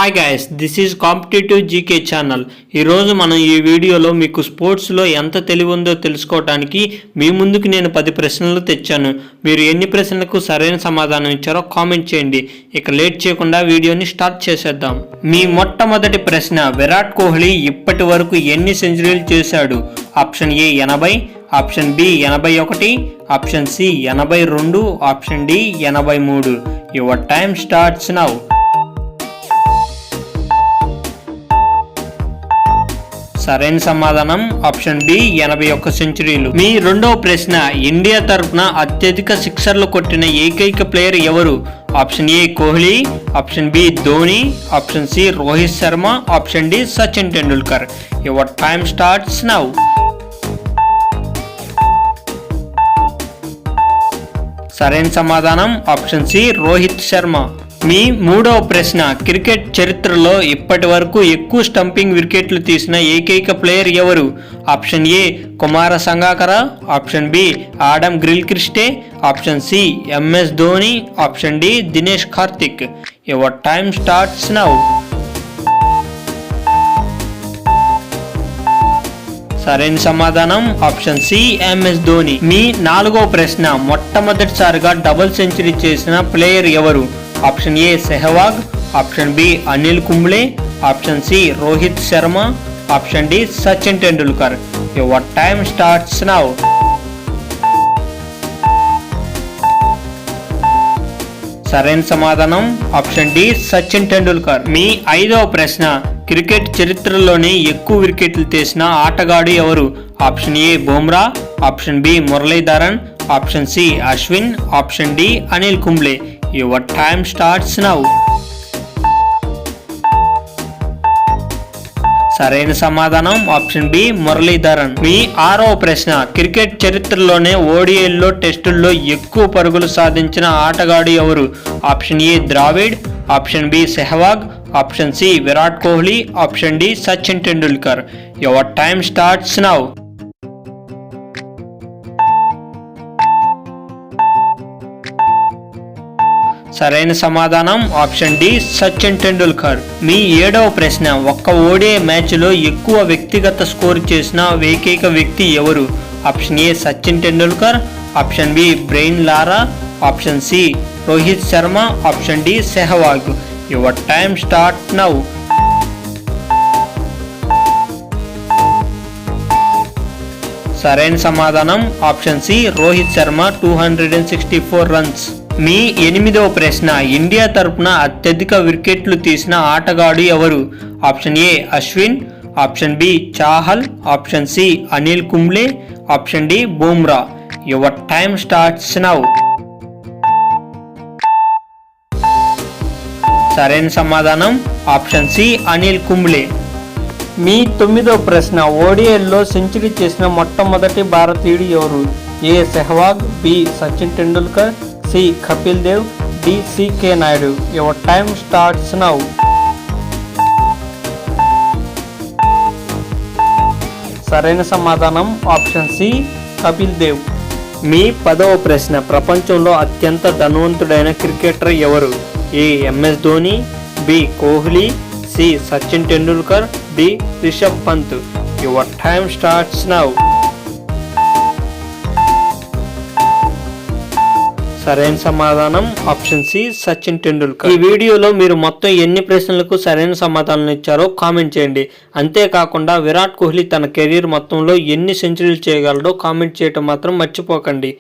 Hi guys, this is competitive GK channel. ఈరోజు మనం ఈ వీడియోలో మీకు స్పోర్ట్స్లో ఎంత తెలివి ఉందో తెలుసుకోవడానికి మీ ముందుకు నేను 10 ప్రశ్నలు తెచ్చాను. మీరు ఎన్ని ప్రశ్నలకు సరైన సమాధానం ఇచ్చారో కామెంట్ చేయండి. ఇక లేట్ చేయకుండా వీడియోని స్టార్ట్ చేసేద్దాం. మీ మొట్టమొదటి ప్రశ్న, విరాట్ కోహ్లీ ఇప్పటి వరకు ఎన్ని సెంచరీలు చేశాడు? Option A 80, option B 81, option C 82, option D 83. Your time starts now. సరైన సమాధానం ఆప్షన్ బి 81 సెంచరీలు. మీ రెండవ ప్రశ్న, ఇండియా తరఫున అత్యధిక సిక్సర్లు కొట్టిన ఏకైక ప్లేయర్ ఎవరు? Option A Kohli, option B Dhoni, option C Rohit Sharma, option D Sachin Tendulkar. Your time starts now. సరైన సమాధానం ఆప్షన్ సి రోహిత్ శర్మ. మీ మూడవ ప్రశ్న, క్రికెట్ చరిత్రలో ఇప్పటి వరకు ఎక్కువ స్టంపింగ్ వికెట్లు తీసిన ఏకైక ప్లేయర్ ఎవరు? Option A Kumar Sangakkara, option B Adam Gilchrist, option C MS Dhoni, option D Dinesh Karthik. Your time starts now. సరైన సమాధానం ఆప్షన్ సి ఎంఎస్ ధోని. మీ నాలుగవ ప్రశ్న, మొట్టమొదటిసారిగా డబుల్ సెంచరీ చేసిన ప్లేయర్ ఎవరు? Option A Sehwag, option B Anil Kumble, option C Rohit Sharma, option D Sachin Tendulkar. Your time starts now. సరైన సమాధానం ఆప్షన్ డి సచిన్ టెండూల్కర్. మీ ఐదవ ప్రశ్న, క్రికెట్ చరిత్రలోనే ఎక్కువ వికెట్లు తీసిన ఆటగాడు ఎవరు? Option A Bumrah, option B Muralitharan, option C Ashwin, option D Anil Kumble. Your time starts now. సరైన సమాధానం ఆప్షన్ బి మురళీధరన్. మీ ఆరవ ప్రశ్న, క్రికెట్ చరిత్రలోనే ఓడిఐల్లో టెస్టుల్లో ఎక్కువ పరుగులు సాధించిన ఆటగాడు ఎవరు? Option A Dravid, option B Sehwag, option C Virat Kohli, option D Sachin Tendulkar. Your time starts now. సరైన సమాధానం ఆప్షన్ డి సచిన్ టెండూల్కర్. మీ ఏడవ ప్రశ్న, ఒక్క ఓడిఐ మ్యాచ్లో ఎక్కువ వ్యక్తిగత స్కోర్ చేసిన ఏకైక వ్యక్తి ఎవరు? Option A Sachin Tendulkar, option B Brian Lara, option C Rohit Sharma, option D Sehwag. Your time start now. సరైన సమాధానం option C Rohit Sharma, 264 runs. మీ ఎనిమిదవ ప్రశ్న, ఇండియా తరపున అత్యధిక వికెట్లు తీసిన ఆటగాడు ఎవరు? Option A Ashwin, option B Chahal, option C Anil Kumble, option D Bumrah. Your time starts now. సరైన సమాధానం ఆప్షన్ సి అనిల్ కుంబ్లే. మీ తొమ్మిదవ ప్రశ్న, ఓడిఐల్లో సెంచరీ చేసిన మొట్టమొదటి భారతీయుడు ఎవరు? A Sehwag, B Sachin Tendulkar, C Kapil Dev, D CK Naidu. Your time starts now. సరైన సమాధానం ఆప్షన్ సి కపిల్ దేవ్. మీ 10వ ప్రశ్న, ప్రపంచంలో అత్యంత ధనవంతుడైన క్రికెటర్ ఎవరు? A MS Dhoni, B Kohli, C Sachin Tendulkar, D Rishabh Pant. Your time starts now. సరైన సమాధానం ఆప్షన్ సి సచిన్ టెండూల్కర్. ఈ వీడియోలో మీరు మొత్తం ఎన్ని ప్రశ్నలకు సరైన సమాధానం ఇచ్చారో కామెంట్ చేయండి. అంతేకాకుండా విరాట్ కోహ్లీ తన కెరీర్ మొత్తంలో ఎన్ని సెంచరీలు చేయగలడో కామెంట్ చేయటం మాత్రం మర్చిపోకండి.